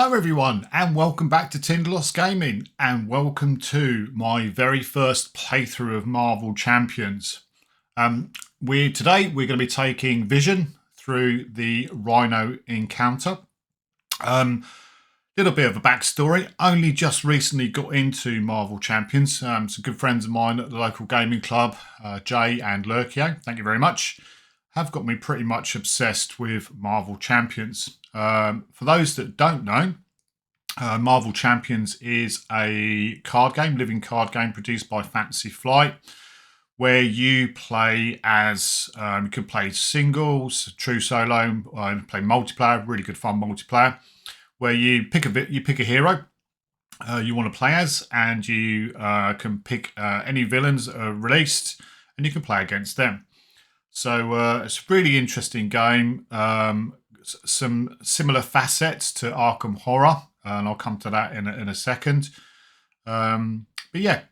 Hello everyone and welcome back to Tinderloss Gaming and welcome to my very first playthrough of Marvel Champions. Today we're going to be taking Vision through the Rhino encounter. Little bit of a backstory, only just recently got into Marvel Champions. Some good friends of mine at the local gaming club, Jay and Lurkio, thank you very much, have got me pretty much obsessed with Marvel Champions. For those that don't know, Marvel Champions is a card game, living card game produced by Fantasy Flight, where you play as, you can play singles, true solo, play multiplayer, really good fun multiplayer, where you pick a hero you want to play as, and you can pick any villains released, and you can play against them. So it's a really interesting game. Some similar facets to Arkham Horror, and I'll come to that in a second. But yeah,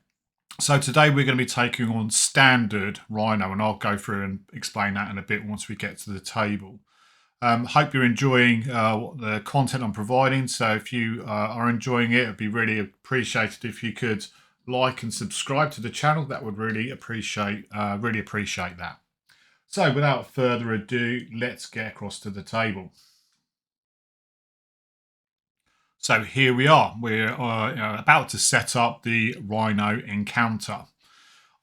so today we're going to be taking on standard Rhino, and I'll go through and explain that in a bit once we get to the table. Hope you're enjoying the content I'm providing. So if you are enjoying it, it'd be really appreciated if you could like and subscribe to the channel. That would really appreciate that. So without further ado, let's get across to the table. So here we are. We're about to set up the Rhino encounter.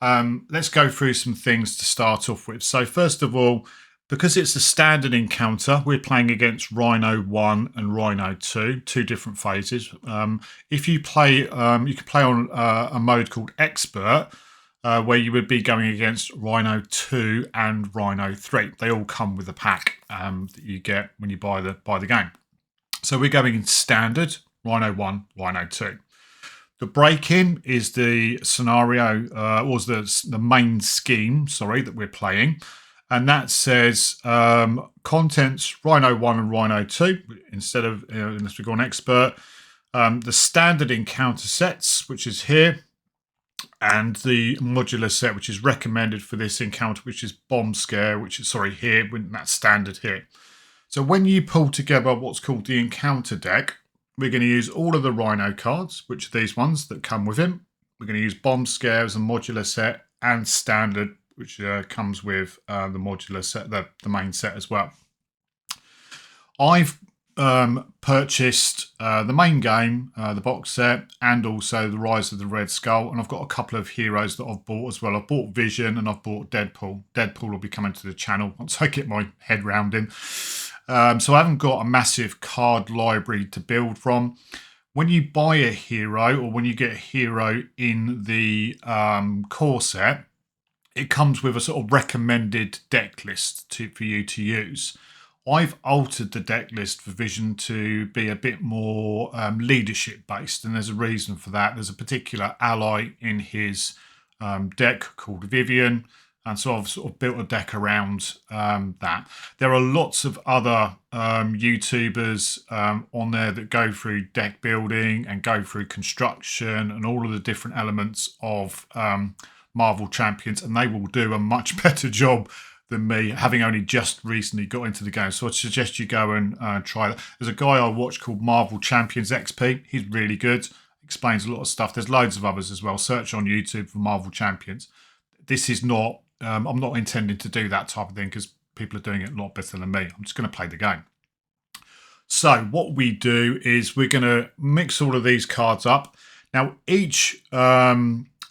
Let's go through some things to start off with. So first of all, because it's a standard encounter, we're playing against Rhino 1 and Rhino 2, two different phases. If you play, you can play on a mode called Expert, where you would be going against Rhino 2 and Rhino 3. They all come with a pack that you get when you buy the game. So we're going in standard, Rhino 1, Rhino 2. The break-in is the scenario, was the main scheme, that we're playing. And that says contents Rhino 1 and Rhino 2, instead of, unless we go on Expert. The standard encounter sets, which is here, and the modular set, which is recommended for this encounter, which is Bomb Scare, which is, here, that's standard here. So when you pull together what's called the encounter deck, we're going to use all of the Rhino cards, which are these ones that come with him. We're going to use Bomb Scare as a modular set, and standard, which comes with the modular set, the main set as well. I've purchased the main game, the box set, and also the Rise of the Red Skull, and I've got a couple of heroes that I've bought as well. I've bought Vision and I've bought Deadpool. Deadpool will be coming to the channel once I get my head round him. So I haven't got a massive card library to build from. When you buy a hero, or when you get a hero in the core set, it comes with a sort of recommended deck list for you to use. I've altered the deck list for Vision to be a bit more leadership based, and there's a reason for that. There's a particular ally in his deck called Vivian, and so I've sort of built a deck around that. There are lots of other YouTubers on there that go through deck building and go through construction and all of the different elements of Marvel Champions, and they will do a much better job than me, having only just recently got into the game. So I'd suggest you go and try that. There's a guy I watch called Marvel Champions XP. He's really good, explains a lot of stuff. There's loads of others as well. Search on YouTube for Marvel Champions. This is not, I'm not intending to do that type of thing because people are doing it a lot better than me. I'm just going to play the game. So what we do is we're going to mix all of these cards up. Now each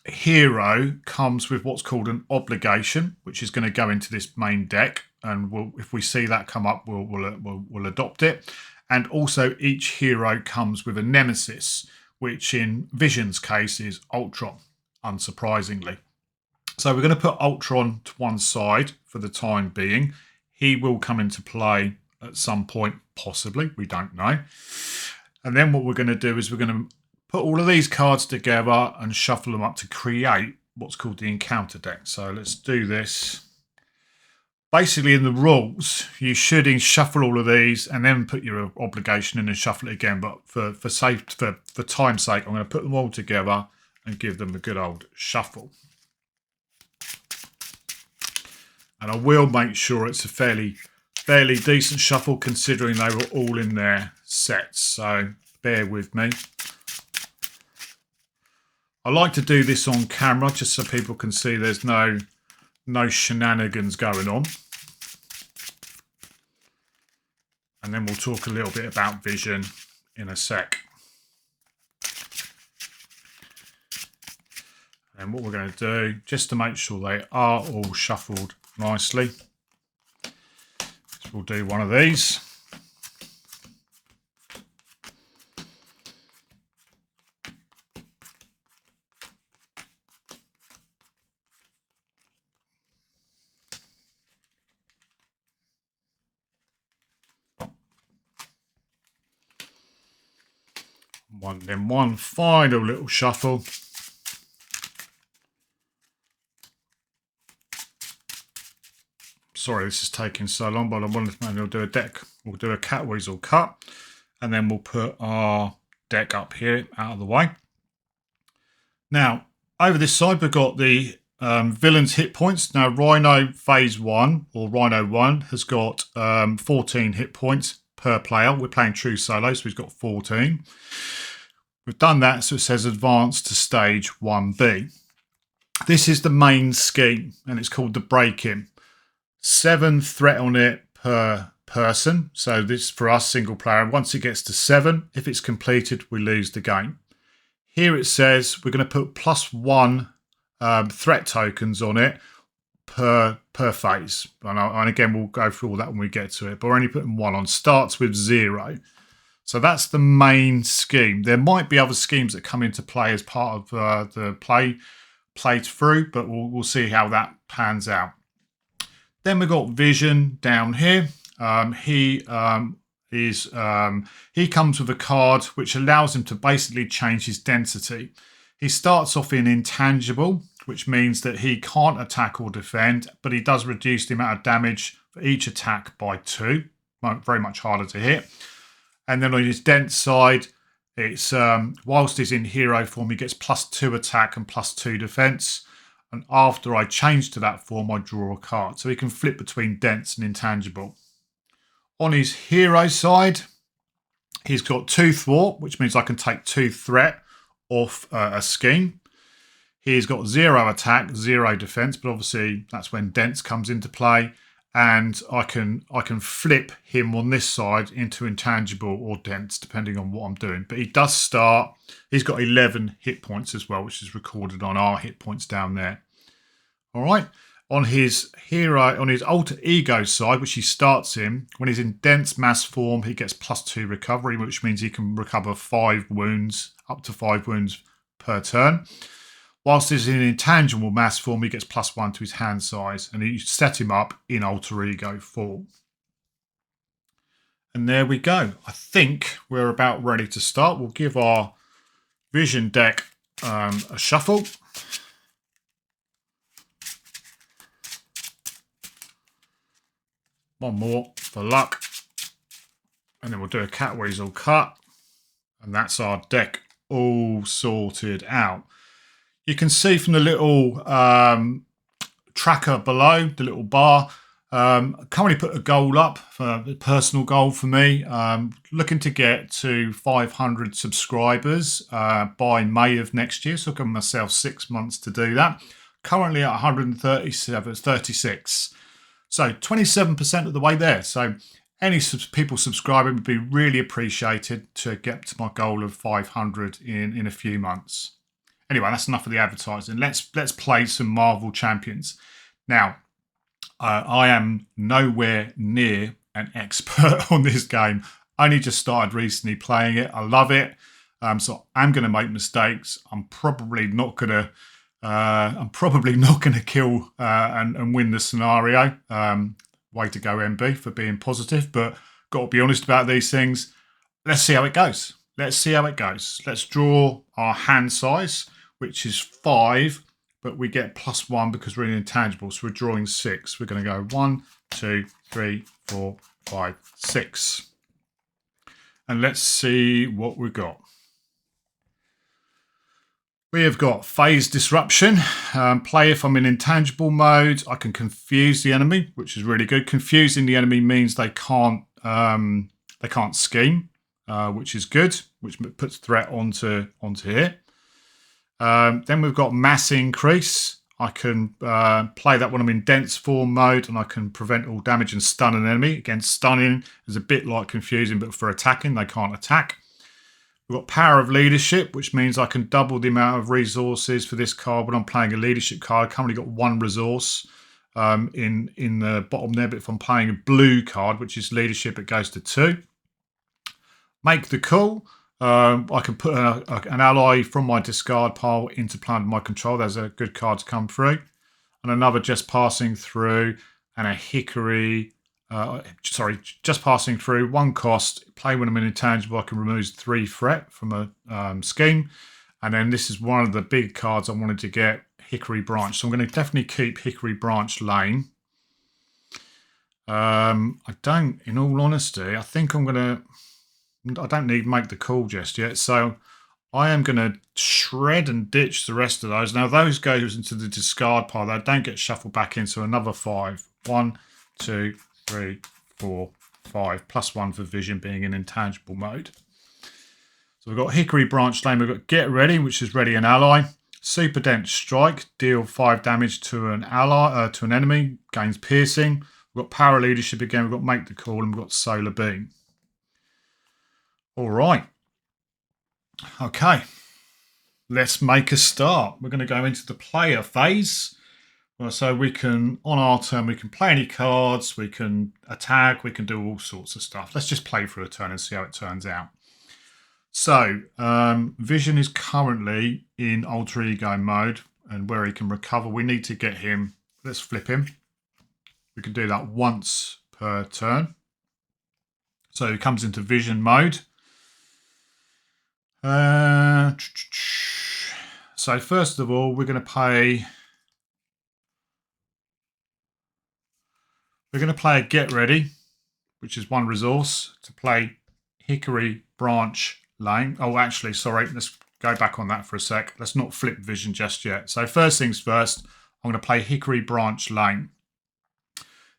hero comes with what's called an obligation, which is going to go into this main deck, and if we see that come up, we'll adopt it. And also each hero comes with a nemesis, which in Vision's case is Ultron, unsurprisingly. So we're going to put Ultron to one side for the time being. He will come into play at some point, possibly, we don't know. And then what we're going to do is we're going to put all of these cards together and shuffle them up to create what's called the encounter deck. So let's do this. Basically, in the rules, you should shuffle all of these and then put your obligation in and shuffle it again. But for time's sake, I'm going to put them all together and give them a good old shuffle. And I will make sure it's a fairly decent shuffle, considering they were all in their sets. So bear with me. I like to do this on camera just so people can see there's no shenanigans going on. And then we'll talk a little bit about vision in a sec. And what we're going to do, just to make sure they are all shuffled nicely, we'll do one of these. Then one final little shuffle. Sorry, this is taking so long, but I wanted to do a deck. We'll do a cat weasel cut, and then we'll put our deck up here out of the way. Now, over this side, we've got the villain's hit points. Now, Rhino Phase 1, or Rhino 1, has got 14 hit points per player. We're playing true solo, so he's got 14. We've done that, so it says advance to stage 1B. This is the main scheme, and it's called the break-in. 7 threat on it per person. So this, for us, single player, once it gets to 7, if it's completed, we lose the game. Here it says we're going to put +1 threat tokens on it per phase. And again, we'll go through all that when we get to it. But we're only putting 1 on. Starts with 0. So that's the main scheme. There might be other schemes that come into play as part of the played through, but we'll see how that pans out. Then we've got vision down here. He comes with a card which allows him to basically change his density. He starts off in intangible, which means that he can't attack or defend, but he does reduce the amount of damage for each attack by 2. Very much harder to hit. And then on his dense side, it's whilst he's in hero form, he gets +2 attack and +2 defense. And after I change to that form, I draw a card. So he can flip between dense and intangible. On his hero side, he's got 2 thwart, which means I can take 2 threat off a scheme. He's got 0 attack, 0 defense, but obviously that's when dense comes into play. And I can flip him on this side into intangible or dense, depending on what I'm doing. But he does start. He's got 11 hit points as well, which is recorded on our hit points down there. All right. On his alter ego side, which he starts in, when he's in dense mass form, he gets +2 recovery, which means he can recover 5 wounds, up to 5 wounds per turn. Whilst he's in intangible mass form, he gets +1 to his hand size, and you set him up in alter ego form. And there we go. I think we're about ready to start. We'll give our vision deck a shuffle. One more for luck. And then we'll do a cat weasel cut. And that's our deck all sorted out. You can see from the little tracker below, the little bar, currently put a goal up, for a personal goal for me. Looking to get to 500 subscribers by May of next year. So I've given myself 6 months to do that. Currently at 36. So 27% of the way there. So any people subscribing would be really appreciated to get to my goal of 500 in a few months. Anyway, that's enough of the advertising. Let's play some Marvel Champions. Now, I am nowhere near an expert on this game. I only just started recently playing it. I love it. So I'm going to make mistakes. I'm probably not going to kill and win the scenario. Way to go, MB, for being positive. But got to be honest about these things. Let's see how it goes. Let's draw our hand size, which is 5, but we get +1 because we're in intangible. So we're drawing 6. We're going to go 1, 2, 3, 4, 5, 6. And let's see what we've got. We have got phase disruption. Play if I'm in intangible mode. I can confuse the enemy, which is really good. Confusing the enemy means they can't scheme. which is good, which puts threat onto here. Then we've got mass increase. I can play that when I'm in dense form mode, and I can prevent all damage and stun an enemy. Again, stunning is a bit like confusing, but for attacking, they can't attack. We've got power of leadership, which means I can double the amount of resources for this card when I'm playing a leadership card. I've currently got 1 resource in the bottom there, but if I'm playing a blue card, which is leadership, it goes to 2. Make the call. I can put an ally from my discard pile into play under my control. There's a good card to come through. And another just passing through, and a hickory. Just passing through, 1 cost. Play when I'm in intangible. I can remove 3 threat from a scheme. And then this is one of the big cards I wanted to get, Hickory Branch. So I'm going to definitely keep Hickory Branch Lane. I don't, in all honesty, I think I'm going to... I don't need to make the call just yet, so I am going to shred and ditch the rest of those. Now, those goes into the discard pile. They don't get shuffled back into another 5. 1, 2, 3, 4, 5, plus 1 for vision being in intangible mode. So we've got Hickory Branch Lane. We've got Get Ready, which is ready an ally. Super Dense Strike, deal 5 damage to an ally, to an enemy, gains piercing. We've got Power Leadership again. We've got Make the Call, and we've got Solar Beam. All right. Okay. Let's make a start. We're going to go into the player phase. So we can, on our turn, we can play any cards, we can attack, we can do all sorts of stuff. Let's just play for a turn and see how it turns out. So, Vision is currently in alter ego mode, and where he can recover, we need to get him. Let's flip him. We can do that once per turn. So he comes into Vision mode. So first of all, we're going to play a Get Ready, which is 1 resource, to play Hickory Branch Lane. Oh, actually, sorry, let's go back on that for a sec. Let's not flip Vision just yet. So first things first, I'm going to play Hickory Branch Lane.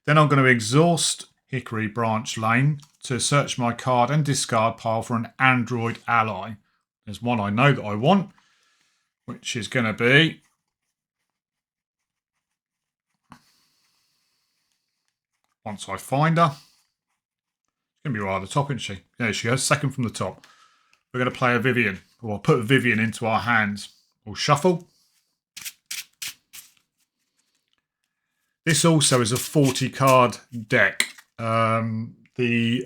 Then I'm going to exhaust Hickory Branch Lane to search my card and discard pile for an android ally. There's one I know that I want, which is going to be once I find her. She's going to be right at the top, isn't she? There she goes, second from the top. We're going to play a Vivian, or put a Vivian into our hands. We'll shuffle. This also is a 40 card deck. The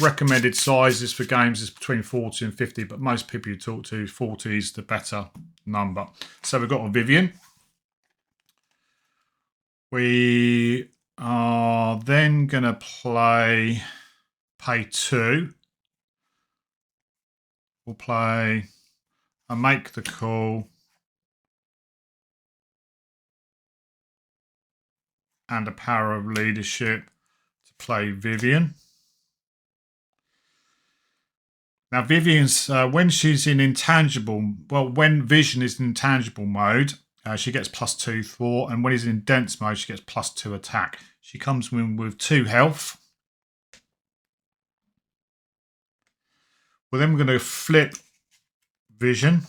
recommended sizes for games is between 40 and 50, but most people you talk to, 40 is the better number. So we've got a Vivian. We are then going to pay 2. We'll play a Make the Call and a Power of Leadership to play Vivian. Now, Vivian's, when she's in intangible, well, when Vision is in intangible mode, she gets +2 thwart, and when he's in dense mode, she gets +2 attack. She comes in with 2 health. Well, then we're going to flip Vision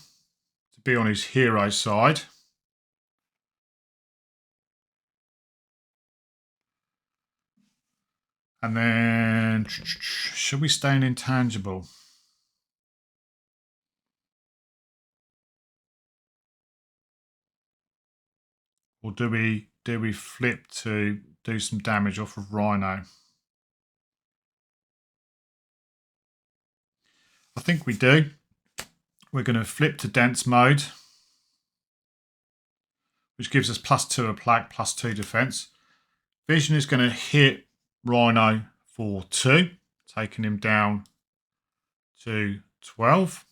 to be on his hero side. And then, should we stay in intangible? Or do we flip to do some damage off of Rhino? I think we do. We're going to flip to dense mode, which gives us +2 attack, +2 defense. Vision is going to hit Rhino for 2, taking him down to 12.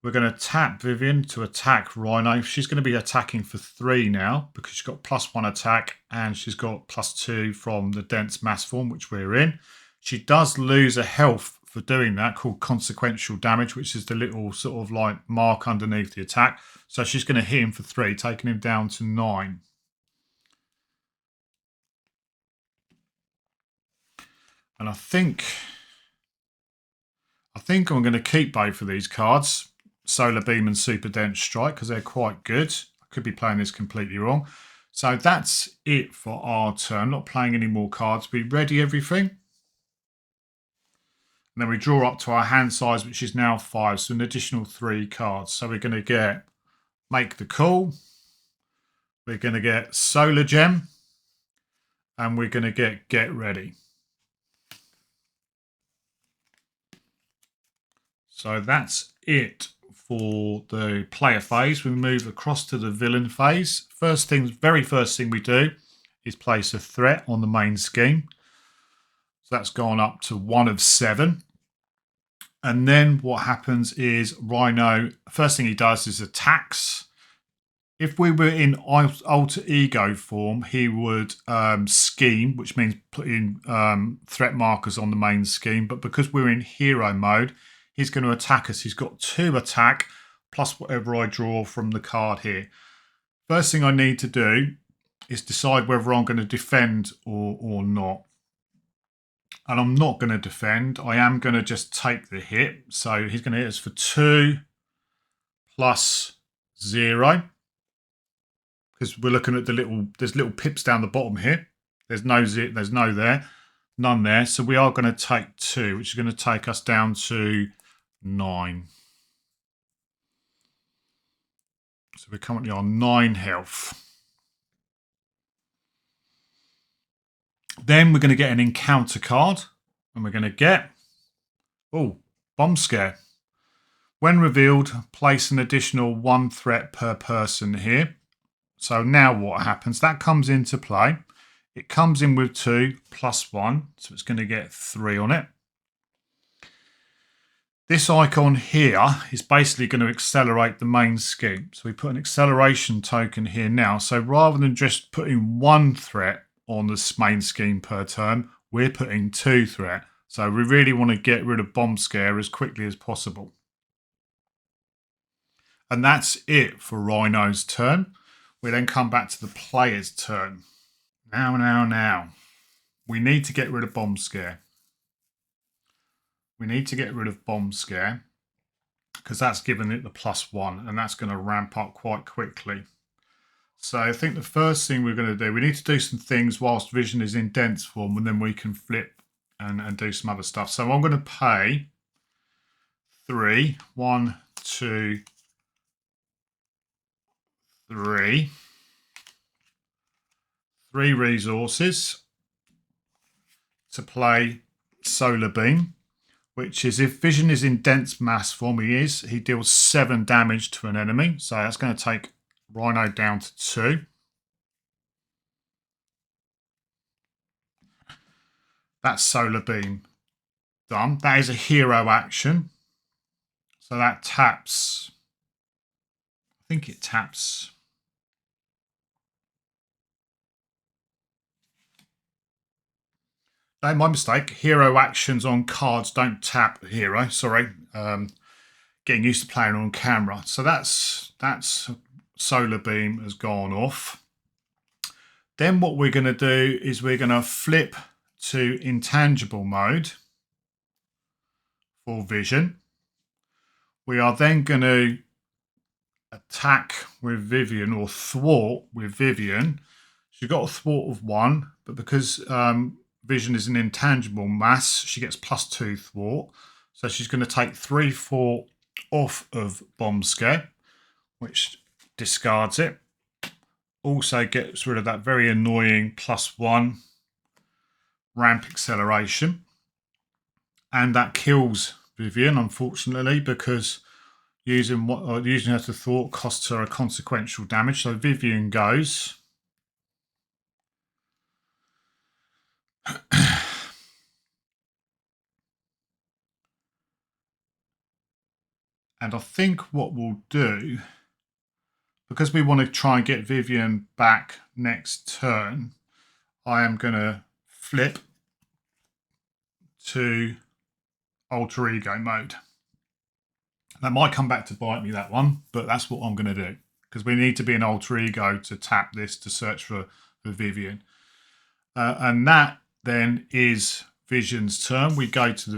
We're going to tap Vivian to attack Rhino. She's going to be attacking for 3 now because she's got +1 attack and she's got +2 from the dense mass form, which we're in. She does lose a health for doing that, called consequential damage, which is the little sort of like mark underneath the attack. So she's going to hit him for 3, taking him down to 9. And I think I think I'm going to keep both of these cards, Solar Beam and Super Dense Strike, because they're quite good. I could be playing this completely wrong. So that's it for our turn. Not playing any more cards. We ready everything? And then we draw up to our hand size, which is now 5. So an additional 3 cards. So we're going to get Make the Call. We're going to get Solar Gem. And we're going to get Ready. So that's it for the player phase. We move across to the villain phase. Very first thing we do is place a threat on the main scheme. So that's gone up to 1 of 7. And then what happens is Rhino, first thing he does is attacks. If we were in alter ego form, he would scheme, which means putting threat markers on the main scheme. But because we're in hero mode, he's going to attack us. He's got 2 attack plus whatever I draw from the card here. First thing I need to do is decide whether I'm going to defend or not. And I'm not going to defend. I am going to just take the hit. So he's going to hit us for 2 plus 0. Because we're looking at there's little pips down the bottom here. There's none there. So we are going to take 2, which is going to take us down to 9. So we're currently on 9 health. Then we're going to get an encounter card. And we're going to get, Bomb Scare. When revealed, place an additional 1 threat per person here. So now what happens? That comes into play. It comes in with 2 plus 1. So it's going to get 3 on it. This icon here is basically going to accelerate the main scheme. So we put an acceleration token here now. So rather than just putting 1 threat on the main scheme per turn, we're putting 2 threat. So we really want to get rid of Bomb Scare as quickly as possible. And that's it for Rhino's turn. We then come back to the player's turn. Now. We need to get rid of Bomb Scare. We need to get rid of Bomb Scare because that's given it the +1 and that's going to ramp up quite quickly. So I think the first thing we're going to do, we need to do some things whilst Vision is in dense form and then we can flip and do some other stuff. So I'm going to pay 3, 1, 2, 3 resources to play Solar Beam, which is if Vision is in dense mass form, he deals 7 damage to an enemy. So that's going to take Rhino down to 2. That's Solar Beam done. That is a hero action. So that taps, I think it taps. No, my mistake. Hero actions on cards don't tap hero. Sorry. Getting used to playing on camera. So that's Solar Beam has gone off. Then what we're going to do is we're going to flip to intangible mode for Vision. We are then going to attack with Vivian or thwart with Vivian. She's got a thwart of 1, but because Vision is an intangible mass, she gets +2 thwart. So she's going to take 3 thwart off of Bomb Scare, which discards it. Also gets rid of that very annoying +1 ramp acceleration. And that kills Vivian, unfortunately, because using her to thwart costs her a consequential damage. So Vivian goes. And I think what we'll do, because we want to try and get Vivian back next turn, I am going to flip to alter ego mode. That might come back to bite me, that one, but that's what I'm going to do. Because we need to be an alter ego to tap this to search for Vivian. And that then is Vision's turn. We go to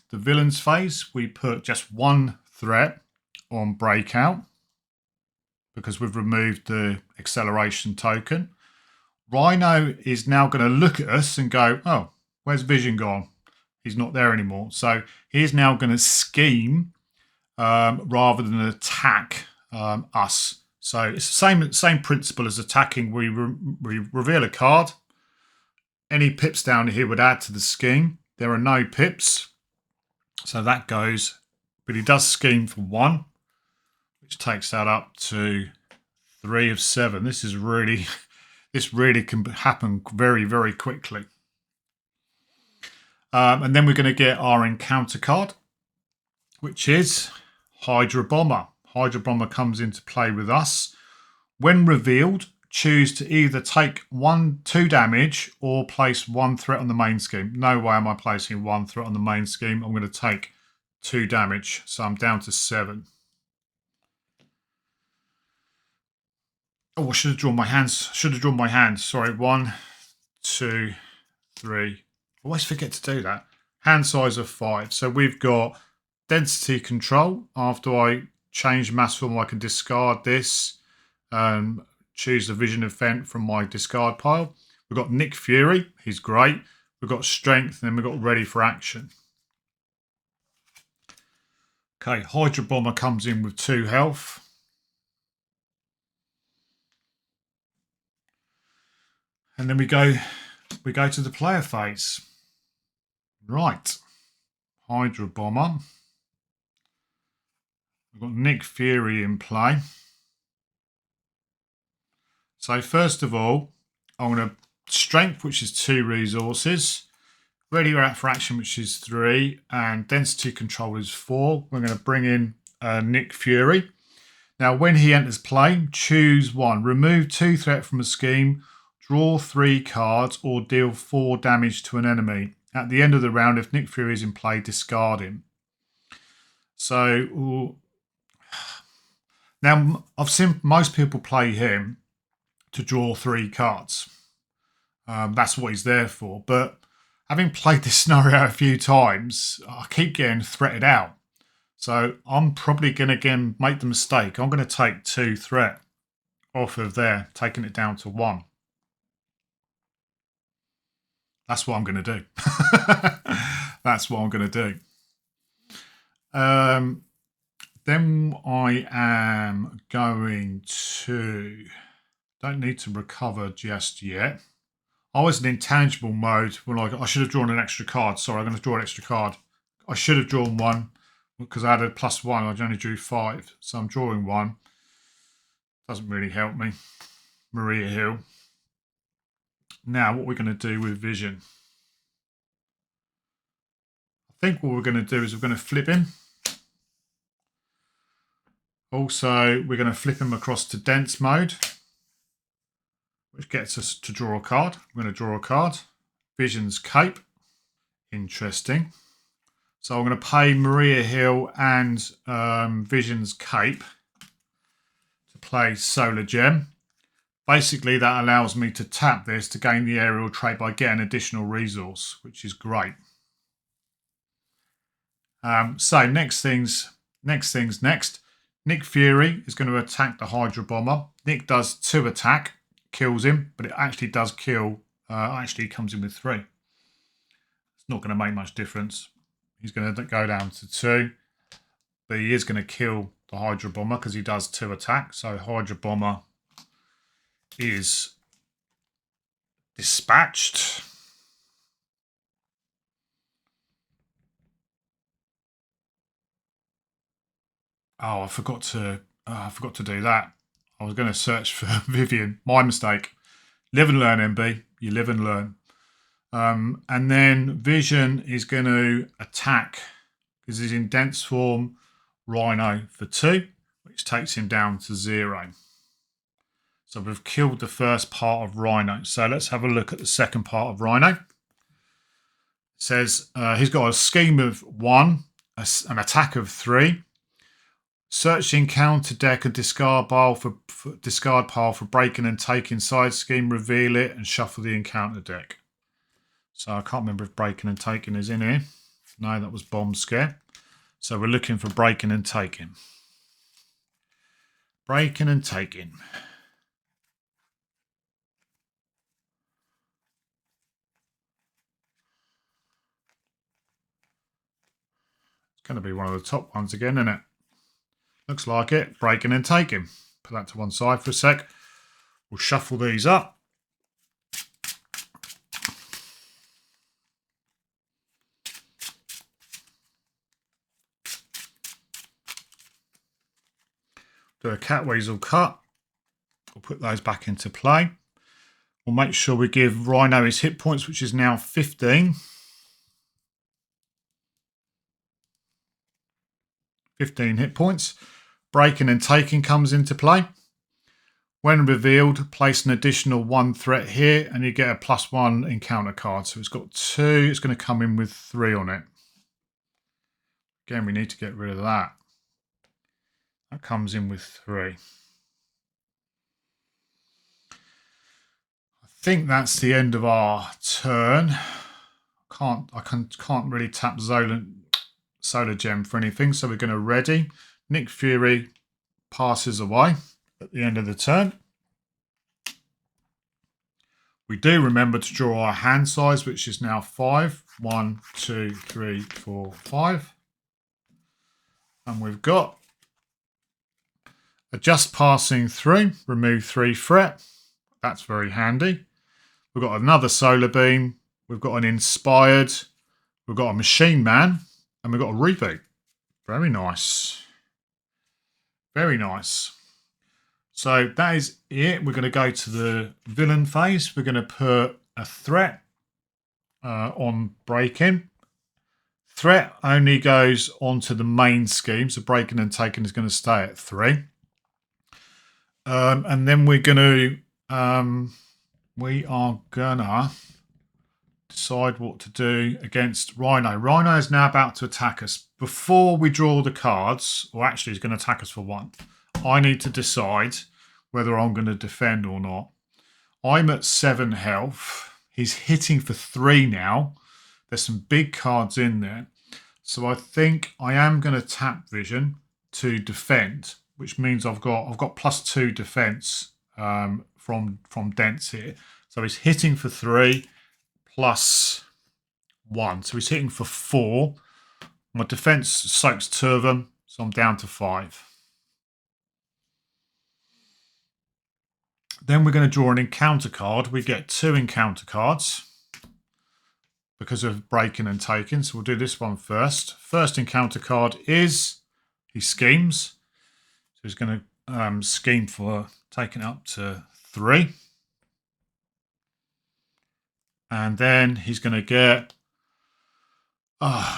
the the villains phase, we put just one threat on breakout because we've removed the acceleration token. Rhino is now going to look at us and go, oh, where's Vision gone? He's not there anymore. So he's now going to scheme rather than attack us. So it's the same principle as attacking. We reveal a card. Any pips down here would add to the scheme. There are no pips. So that goes. But he does scheme for 1, which takes that up to 3 of 7. This really can happen very, very quickly. And then we're going to get our encounter card, which is Hydra Bomber. Hydra Bomber comes into play with us. When revealed, choose to either take 2 damage or place 1 threat on the main scheme. No way am I placing 1 threat on the main scheme. I'm going to take 2 damage, so I'm down to 7. Oh, I should have drawn my hands. Sorry, 1, 2, 3. I always forget to do that. Hand size of 5. So we've got density control. After I change mass form, I can discard this. Choose the vision event from my discard pile. We've got Nick Fury. He's great. We've got strength, and then we've got ready for action. Okay, Hydra Bomber comes in with 2 health. And then we go to the player phase. Right. Hydra Bomber. We've got Nick Fury in play. So first of all, I'm going to strength, which is 2 resources. Ready for action, which is 3. And density control is 4. We're going to bring in Nick Fury. Now, when he enters play, choose 1. Remove 2 threat from a scheme. Draw 3 cards or deal 4 damage to an enemy. At the end of the round, if Nick Fury is in play, discard him. So, now I've seen most people play him to draw 3 cards. That's what he's there for. But having played this scenario a few times, I keep getting threated out. So I'm probably going to again make the mistake. I'm going to take 2 threat off of there, taking it down to 1. That's what I'm going to do. That's what I'm going to do. Then I am going to... Don't need to recover just yet. I was in intangible mode when I should have drawn an extra card. Sorry, I'm going to draw an extra card. I should have drawn 1 because I had a +1. I only drew 5. So I'm drawing 1. Doesn't really help me. Maria Hill. Now, what we're going to do with Vision. I think what we're going to do is we're going to flip him. Also, we're going to flip him across to dense mode, which gets us to draw a card. I'm going to draw a card. Vision's Cape. Interesting. So I'm going to pay Maria Hill and Vision's Cape to play Solar Gem. Basically, that allows me to tap this to gain the aerial trait by getting additional resource, which is great. So next things next. Nick Fury is going to attack the Hydra Bomber. Nick does 2 attack, kills him, but it actually does kill. Actually, he comes in with 3. It's not going to make much difference. He's going to go down to 2, but he is going to kill the Hydra Bomber because he does 2 attack. So Hydra Bomber is dispatched. Oh, I forgot to do that. I was going to search for Vivian. My mistake. Live and learn, MB. You live and learn. And then Vision is going to attack because he's in dense form. Rhino for 2, which takes him down to 0. So we've killed the first part of Rhino. So let's have a look at the second part of Rhino. It says he's got a scheme of 1, an attack of 3. Search the encounter deck and discard pile for breaking and taking side scheme, reveal it and shuffle the encounter deck. So I can't remember if breaking and taking is in here. No, that was bomb scare. So we're looking for breaking and taking. Breaking and taking. It's going to be one of the top ones again, isn't it? Looks like it. Breaking and taking. Put that to one side for a sec. We'll shuffle these up. Do a cat weasel cut. We'll put those back into play. We'll make sure we give Rhino his hit points, which is now 15. 15 hit points. Breaking and taking comes into play. When revealed, place an additional 1 threat here and you get a +1 encounter card. So it's got 2. It's going to come in with 3 on it. Again, we need to get rid of that. That comes in with 3. I think that's the end of our turn. I can't really tap Solar Gem for anything, so we're going to ready. Nick Fury passes away at the end of the turn. We do remember to draw our hand size, which is now 5. 1, 2, 3, 4, 5. And we've got a just passing through, remove 3 threat. That's very handy. We've got another solar beam. We've got an inspired. We've got a machine man. And we've got a reboot. Very nice. Very nice. So that is it. We're going to go to the villain phase. We're going to put a threat on break-in. Threat only goes onto the main scheme. So breaking and taking is going to stay at 3. And then we are gonna decide what to do against Rhino. Rhino is now about to attack us. Before we draw the cards, or actually he's going to attack us for 1, I need to decide whether I'm going to defend or not. I'm at 7 health. He's hitting for 3 now. There's some big cards in there. So I think I am going to tap vision to defend, which means I've got +2 defense from dents here. So he's hitting for 3 +1. So he's hitting for 4. My defense soaks 2 of them, so I'm down to 5. Then we're going to draw an encounter card. We get 2 encounter cards because of breaking and taking. So we'll do this one first. First encounter card is he schemes. So he's going to scheme for taking up to 3. And then he's going to get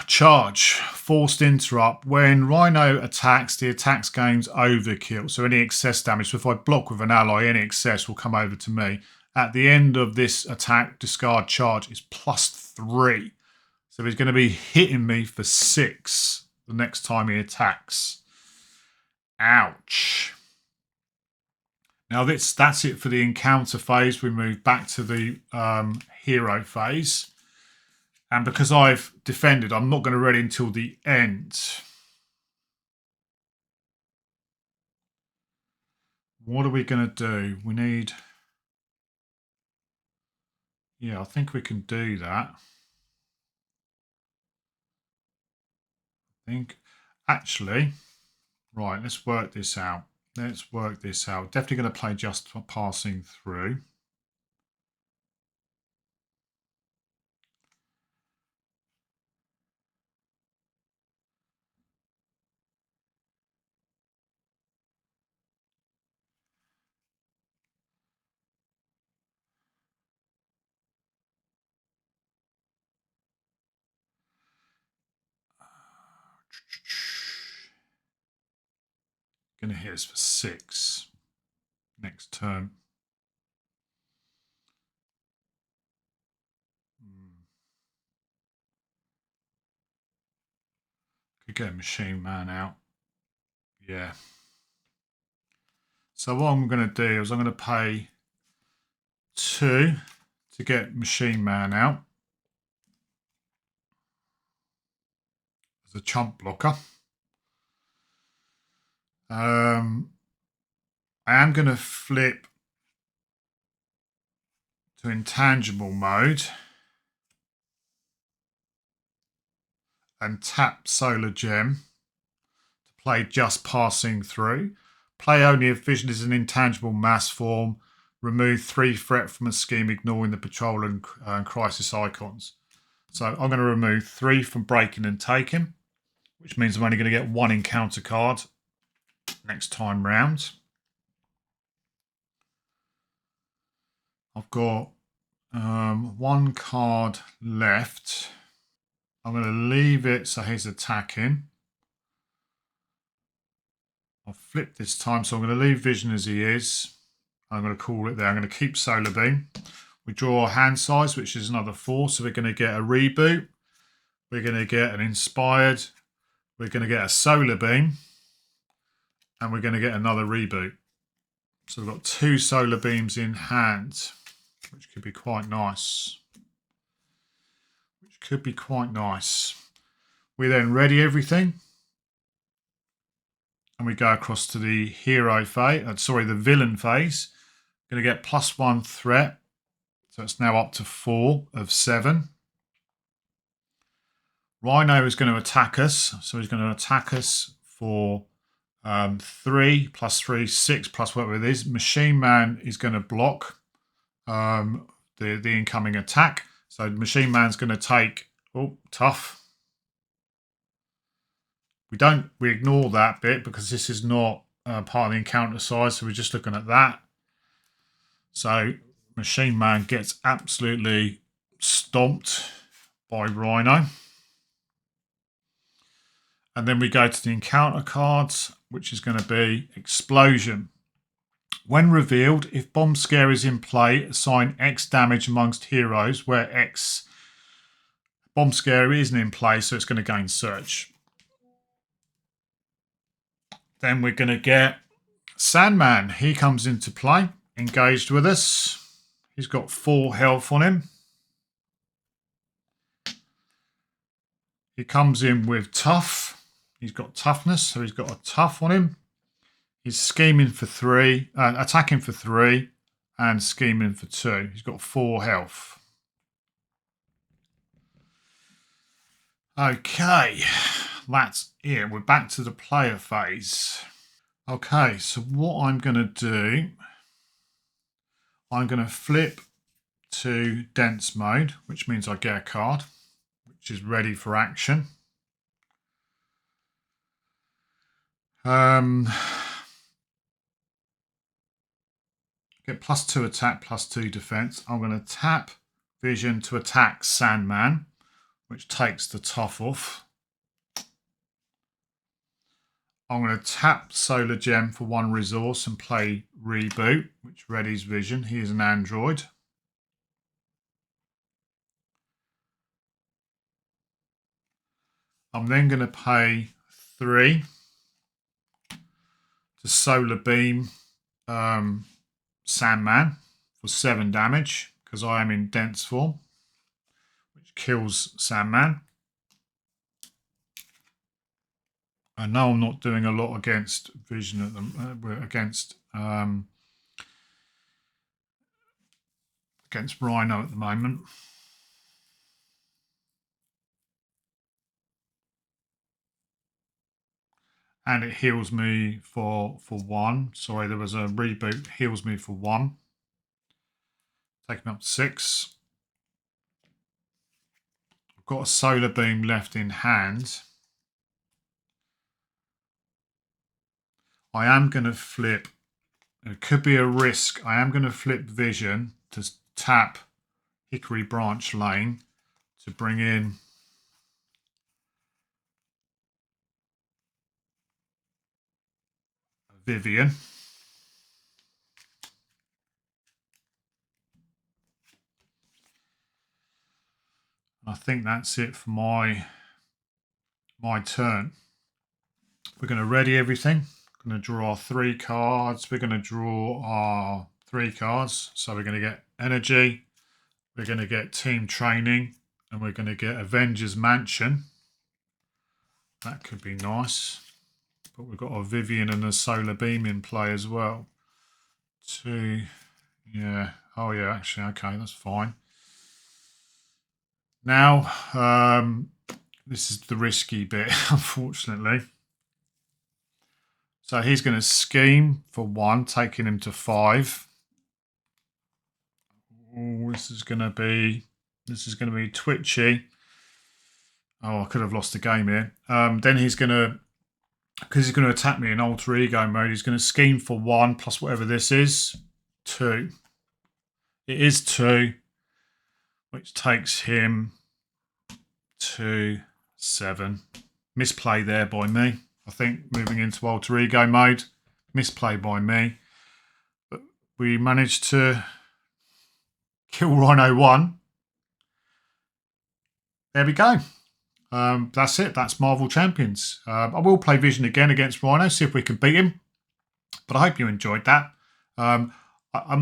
charge, forced interrupt. When Rhino attacks, the attack gains overkill. So any excess damage. So if I block with an ally, any excess will come over to me. At the end of this attack, discard charge is +3. So he's going to be hitting me for 6 the next time he attacks. Ouch. Now that's it for the encounter phase. We move back to the hero phase. And because I've defended, I'm not going to ready until the end. What are we going to do? We need... Yeah, I think we can do that. I think... Actually... Right, let's work this out. Let's work this out. Definitely going to play just for passing through. Going to hit us for 6 next turn. Could get a machine man out. Yeah. So what I'm going to do is I'm going to pay 2 to get machine man out. as a chump blocker. I am going to flip to intangible mode and tap Solar Gem to play just passing through. Play only if vision is an intangible mass form. Remove 3 threat from a scheme, ignoring the patrol and crisis icons. So I'm going to remove 3 from breaking and taking, which means I'm only going to get 1 encounter card next time round. I've got 1 card left. I'm going to leave it so he's attacking. I'll flip this time, so I'm going to leave vision as he is. I'm going to call it there. I'm going to keep Solar Beam. We draw a hand size, which is another 4, so we're going to get a reboot. We're going to get an inspired. We're going to get a Solar Beam. And we're going to get another reboot. So we've got 2 Solar Beams in hand, which could be quite nice. We then ready everything. And we go across to the hero phase, the villain phase. Going to get +1 threat. So it's now up to 4 of 7. Rhino is going to attack us. So he's going to attack us for 3 + 3, 6 plus whatever it is. Machine Man is going to block the incoming attack. So Machine Man's going to take, tough. We ignore that bit because this is not part of the encounter size, so we're just looking at that. So Machine Man gets absolutely stomped by Rhino. And then we go to the encounter cards, which is going to be Explosion. When revealed, if Bomb Scare is in play, assign X damage amongst heroes, where X Bomb Scare isn't in play, so it's going to gain Search. Then we're going to get Sandman. He comes into play, engaged with us. He's got 4 health on him. He comes in with tough. He's got toughness, so he's got a tough on him. He's scheming for 3, attacking for 3, and scheming for 2. He's got 4 health. Okay, that's it. We're back to the player phase. Okay, so what I'm going to do, I'm going to flip to dense mode, which means I get a card, which is ready for action. Get +2 attack, +2 defense. I'm going to tap vision to attack Sandman, which takes the tough off. I'm going to tap Solar Gem for 1 resource and play Reboot, which readies vision. He is an android. I'm then going to pay 3 to Solar Beam Sandman for 7 damage, because I am in dense form, which kills Sandman. I know I'm not doing a lot against vision at against Rhino at the moment. And it heals me for 1. Sorry, there was a reboot. Heals me for 1. Taking up 6. I've got a Solar Beam left in hand. I am going to flip. It could be a risk. I am going to flip vision to tap Hickory Branch Lane to bring in Vivian. I think that's it for my turn. We're going to ready everything. We're going to draw 3 cards. We're going to draw our 3 cards. So we're going to get Energy. We're going to get Team Training. And we're going to get Avengers Mansion. That could be nice. But we've got a Vivian and a solar beam in play as well. 2, yeah. Oh yeah, actually, okay, that's fine. Now, this is the risky bit, unfortunately. So he's going to scheme for 1, taking him to 5. Oh, this is going to be twitchy. Oh, I could have lost the game here. Then he's going to, because he's going to attack me in alter ego mode, he's going to scheme for 1 plus whatever this is, 2. It is 2, which takes him to 7. Misplay there by me. I think moving into alter ego mode, misplay by me. But we managed to kill Rhino 1. There we go. That's it. That's Marvel Champions. I will play Vision again against Rhino, see if we can beat him. But I hope you enjoyed that. I'm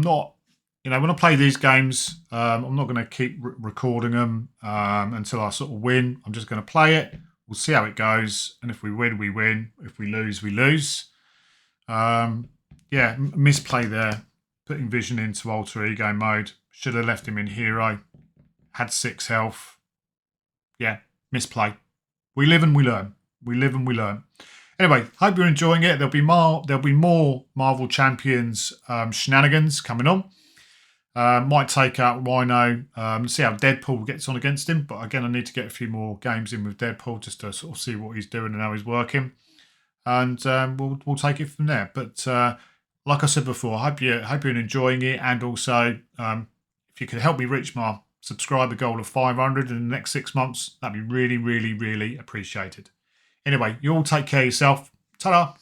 not, when I play these games, I'm not going to keep recording them until I sort of win. I'm just going to play it. We'll see how it goes. And if we win, we win. If we lose, we lose. Yeah, misplay there. Putting Vision into alter ego mode. Should have left him in hero. Had 6 health. Yeah, misplay. We live and we learn. We live and we learn. Anyway, hope you're enjoying it. There'll be more Marvel Champions shenanigans coming on. Might take out Rhino, see how Deadpool gets on against him. But again, I need to get a few more games in with Deadpool just to sort of see what he's doing and how he's working. And we'll take it from there. But like I said before, I hope you're enjoying it. And also, if you could help me reach my subscriber goal of 500 in the next 6 months, that'd be really, really, really appreciated. Anyway, you all take care of yourself. Ta-da!